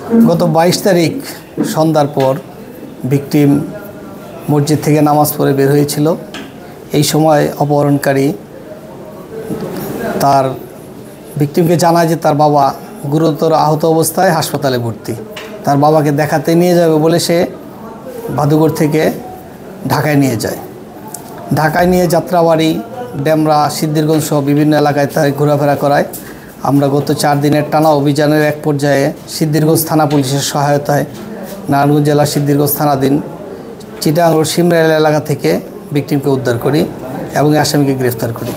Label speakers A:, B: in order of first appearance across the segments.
A: গত 22 তারিখ সন্ধ্যার পর ভিকটিম মসজিদ থেকে নামাজ পড়ে বের হয়েছিল। এই সময় অপহরণকারী তার ভিকটিমকে জানায় যে তার বাবা গুরুতর আহত অবস্থায় হাসপাতালে ভর্তি। তার বাবাকে দেখাতে নিয়ে যাবে বলে সে ভাদুঘর থেকে ঢাকায় নিয়ে যায়। ঢাকায় নিয়ে যাত্রাবাড়ি, ডেমরা, সিদ্ধিরগঞ্জ সহ বিভিন্ন এলাকায় তার ঘোরাফেরা করায়। আমরা গত 4 দিনের টানা অভিযানের এক পর্যায়ে সিদ্ধিরগঞ্জ থানা পুলিশের সহায়তায় নারায়ণগঞ্জ জেলার সিদ্ধিরগঞ্জ থানাধীন চিটাগাং রোড সিমরাইল এলাকা থেকে ভিকটিমকে উদ্ধার করি এবং আসামিকে গ্রেফতার করি।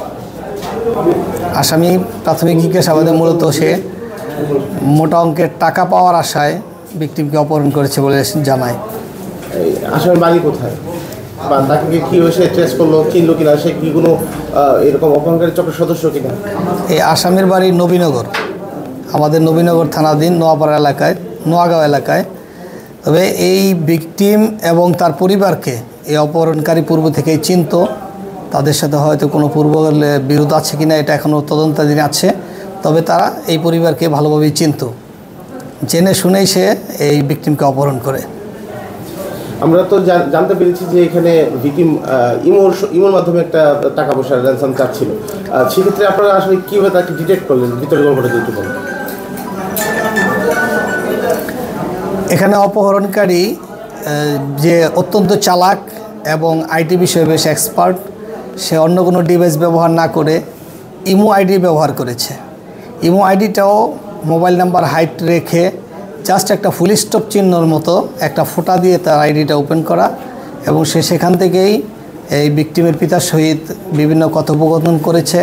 A: আসামি প্রাথমিক জিজ্ঞাসাবাদে মূলত সে মোটা অঙ্কের টাকা পাওয়ার আশায় ভিকটিমকে অপহরণ করেছে বলে জানায়।
B: আসামির বাড়ি কোথায় বা তাকে কীভাবে সে ট্রেস করলো, চিনলো কিনা, সে কি কোনো এরকম অপহরণকারী চক্রের সদস্য কিনা?
A: এই আসামির বাড়ি নবীনগর, আমাদের নবীনগর থানাধীন নোয়াপাড়া এলাকায়, নোয়াগাঁও এলাকায়। তবে এই ভিকটিম এবং তার পরিবারকে এই অপহরণকারী পূর্ব থেকেই চিনত। তাদের সাথে হয়তো কোনো পূর্ব বিরোধ আছে কিনা এটা এখনও তদন্তাধীন আছে। তবে তারা এই পরিবারকে ভালোভাবেই চিনত, জেনে শুনেই সে এই ভিকটিমকে অপহরণ করে।
B: আমরা তো জানতে পেরেছি যে এখানে ভিকটিম ইমোর মাধ্যমে একটা টাকা পয়সা র্যানসাম চাচ্ছিল। সেক্ষেত্রে আপনারা আসলে কীভাবে তাকে ডিটেক্ট করলেন? ভিতরে গল্পটা দিতে পারেন।
A: এখানে অপহরণকারী যে অত্যন্ত চালাক এবং আইটি বিষয়ে বেশ এক্সপার্ট, সে অন্য কোনো ডিভাইস ব্যবহার না করে ইমো আইডি ব্যবহার করেছে। ইমো আইডিটাও মোবাইল নাম্বার হাইড রেখে জাস্ট একটা ফুল স্টপ চিহ্নর মতো একটা ফোঁটা দিয়ে তার আইডিটা ওপেন করা এবং সে সেখান থেকেই এই ভিকটিমের পিতার সহিত বিভিন্ন কথোপকথন করেছে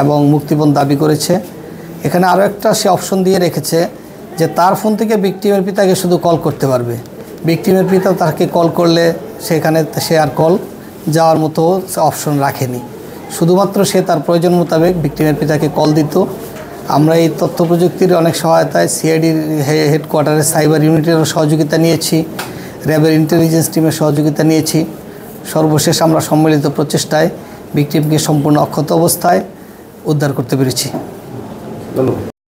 A: এবং মুক্তিপণ দাবি করেছে। এখানে আরও একটা সে অপশন দিয়ে রেখেছে যে তার ফোন থেকে ভিকটিমের পিতাকে শুধু কল করতে পারবে। ভিকটিমের পিতা তাকে কল করলে সেখানে সে আর কল যাওয়ার মতো অপশন রাখেনি, শুধুমাত্র সে তার প্রয়োজন মোতাবেক ভিকটিমের পিতাকে কল দিত। আমরা এই তথ্য প্রযুক্তির অনেক সহায়তায় সিআইডির হেডকোয়ার্টারের সাইবার ইউনিটেরও সহযোগিতা নিয়েছি, র্যাবের ইন্টেলিজেন্স টিমের সহযোগিতা নিয়েছি। সর্বশেষ আমরা সম্মিলিত প্রচেষ্টায় ভিকটিমকে সম্পূর্ণ অক্ষত অবস্থায় উদ্ধার করতে পেরেছি।
B: ধন্যবাদ।